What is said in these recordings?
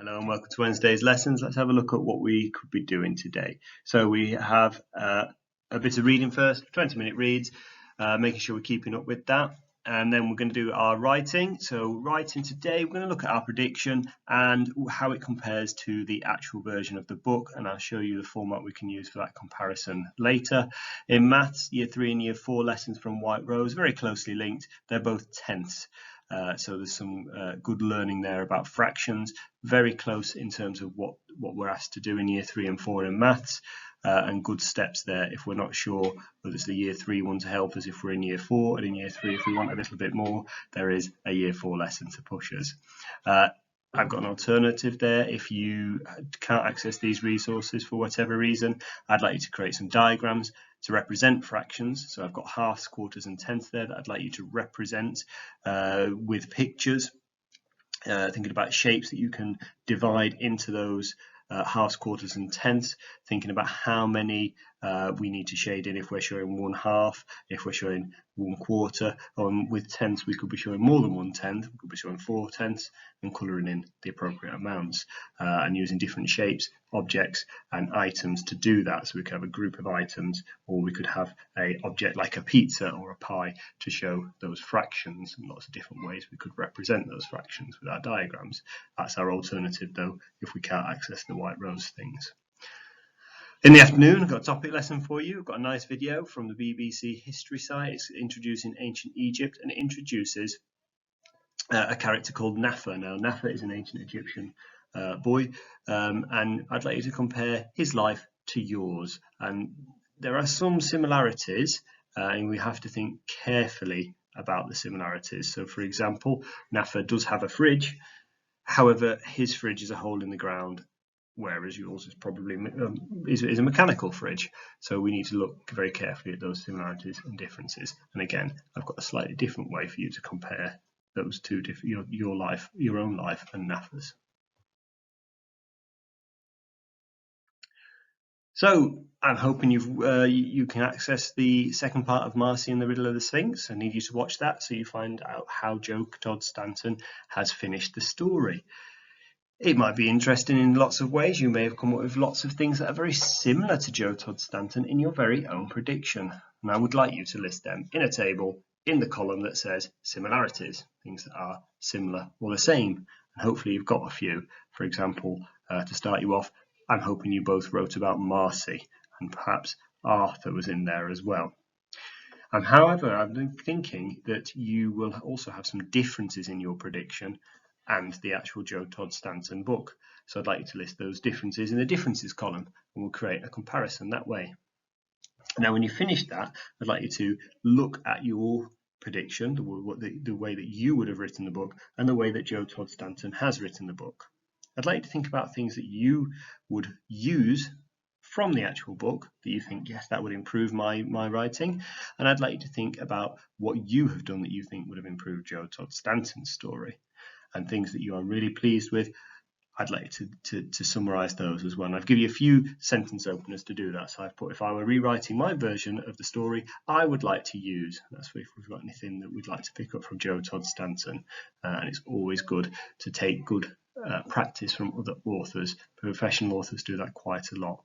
Hello and welcome to Wednesday's lessons. Let's have a look at what we could be doing today. So we have a bit of reading first, 20-minute reads, making sure we're keeping up with that. And then we're going to do our writing. So writing today, we're going to look at our prediction and how it compares to the actual version of the book. And I'll show you the format we can use for that comparison later. In maths, year 3 and year 4 lessons from White Rose, very closely linked. They're both tenths. So there's some good learning there about fractions, very close in terms of what we're asked to do in year 3 and 4 in maths, and good steps there if we're not sure whether it's the year 3 one to help us if we're in year 4, and in year 3 if we want a little bit more, there is a year 4 lesson to push us. I've got an alternative there. If you can't access these resources for whatever reason, I'd like you to create some diagrams to represent fractions. So I've got halves, quarters and tenths there that I'd like you to represent with pictures, thinking about shapes that you can divide into those halves, quarters and tenths, thinking about how many we need to shade in if we're showing 1/2, if we're showing 1/4. With tenths we could be showing more than 1/10, we could be showing 4/10, and colouring in the appropriate amounts and using different shapes, objects and items to do that. So we could have a group of items, or we could have an object like a pizza or a pie to show those fractions, and lots of different ways we could represent those fractions with our diagrams. That's our alternative though if we can't access the White Rose things. In the afternoon, I've got a topic lesson for you. I've got a nice video from the BBC history site. It's introducing ancient Egypt, and it introduces a character called Nafa. Now, Nafa is an ancient Egyptian boy, and I'd like you to compare his life to yours. And there are some similarities, and we have to think carefully about the similarities. So, for example, Nafa does have a fridge. However, his fridge is a hole in the ground, whereas yours is probably is a mechanical fridge. So we need to look very carefully at those similarities and differences. And again, I've got a slightly different way for you to compare those two, your own life and Nafa's. So I'm hoping you can access the second part of Marcy and the Riddle of the Sphinx. I need you to watch that so you find out how Joe Todd Stanton has finished the story. It might be interesting in lots of ways. You may have come up with lots of things that are very similar to Joe Todd Stanton in your very own prediction. And I would like you to list them in a table in the column that says similarities, things that are similar or the same. And hopefully you've got a few. For example, to start you off, I'm hoping you both wrote about Marcy, and perhaps Arthur was in there as well. And however, I've been thinking that you will also have some differences in your prediction and the actual Joe Todd Stanton book. So I'd like you to list those differences in the differences column, and we'll create a comparison that way. Now, when you finish that, I'd like you to look at your prediction, the way that you would have written the book, and the way that Joe Todd Stanton has written the book. I'd like you to think about things that you would use from the actual book that you think, yes, that would improve my writing. And I'd like you to think about what you have done that you think would have improved Joe Todd Stanton's story, and things that you are really pleased with. I'd like to summarize those as well. And I've given you a few sentence openers to do that. So I've put, if I were rewriting my version of the story, I would like to use, that's if we've got anything that we'd like to pick up from Joe Todd Stanton. And it's always good to take good practice from other authors. Professional authors do that quite a lot.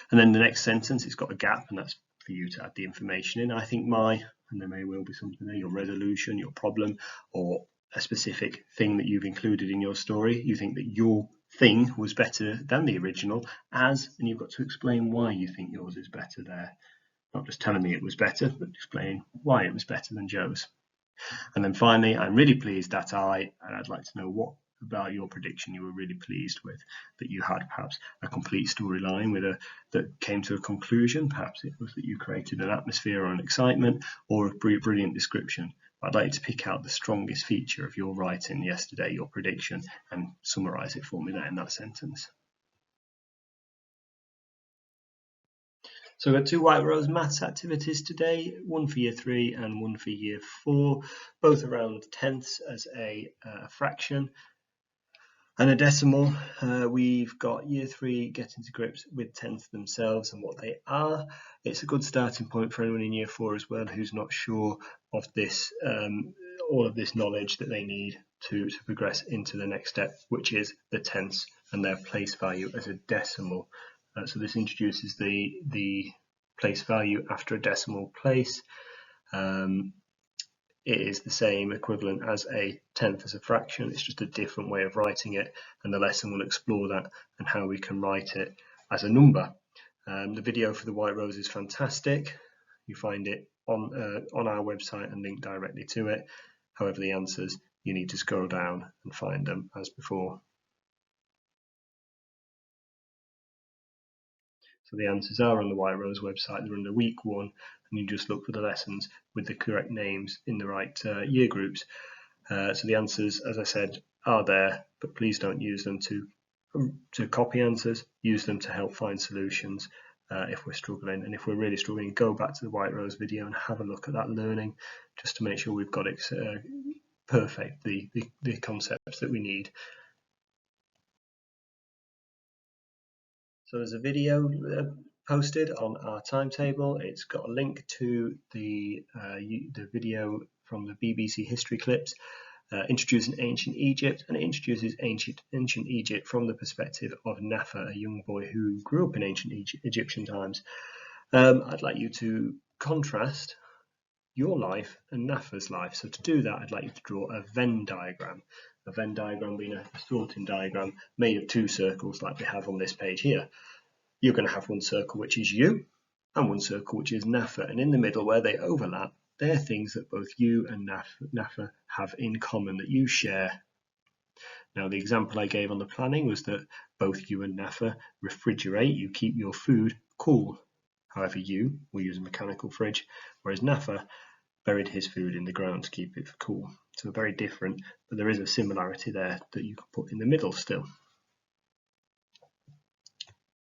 And then the next sentence, it's got a gap, and that's for you to add the information in. I think and there may well be something there, your resolution, your problem, or a specific thing that you've included in your story. You think that your thing was better than the original, and you've got to explain why you think yours is better there. Not just telling me it was better, but explain why it was better than Joe's. And then finally, I'm really pleased that and I'd like to know what about your prediction you were really pleased with, that you had perhaps a complete storyline that came to a conclusion. Perhaps it was that you created an atmosphere or an excitement, or a brilliant description. I'd like you to pick out the strongest feature of your writing yesterday, your prediction, and summarize it for me there in that sentence. So we've got 2 White Rose maths activities today, one for year 3 and one for year 4, both around tenths as a fraction and a decimal. We've got year 3 getting to grips with tenths themselves and what they are. It's a good starting point for anyone in year 4 as well who's not sure of this all of this knowledge that they need to progress into the next step, which is the tenths and their place value as a decimal. So this introduces the place value after a decimal place. It is the same equivalent as a tenth as a fraction. It's just a different way of writing it, and the lesson will explore that and how we can write it as a number. The video for the white rose is fantastic. You find it on our website and link directly to it. However, the answers, you need to scroll down and find them as before. So the answers are on the White Rose website. They're under week 1, and you just look for the lessons with the correct names in the right year groups. So the answers, as I said, are there, but please don't use them to copy answers. Use them to help find solutions if we're struggling. And if we're really struggling, go back to the White Rose video and have a look at that learning, just to make sure we've got it perfect, the concepts that we need. So there's a video posted on our timetable. It's got a link to the video from the BBC history clips introducing ancient Egypt, and it introduces ancient Egypt from the perspective of Nafa, a young boy who grew up in ancient Egyptian times. I'd like you to contrast your life and Nafa's life. So to do that, I'd like you to draw a Venn diagram. A Venn diagram being a sorting diagram made of 2 circles like we have on this page here. You're going to have one circle which is you and one circle which is Nafa, and in the middle where they overlap, they're things that both you and Nafa have in common, that you share. Now the example I gave on the planning was that both you and Nafa refrigerate, you keep your food cool. However, you will use a mechanical fridge, whereas Nafa buried his food in the ground to keep it cool. So very different, but there is a similarity there that you can put in the middle still.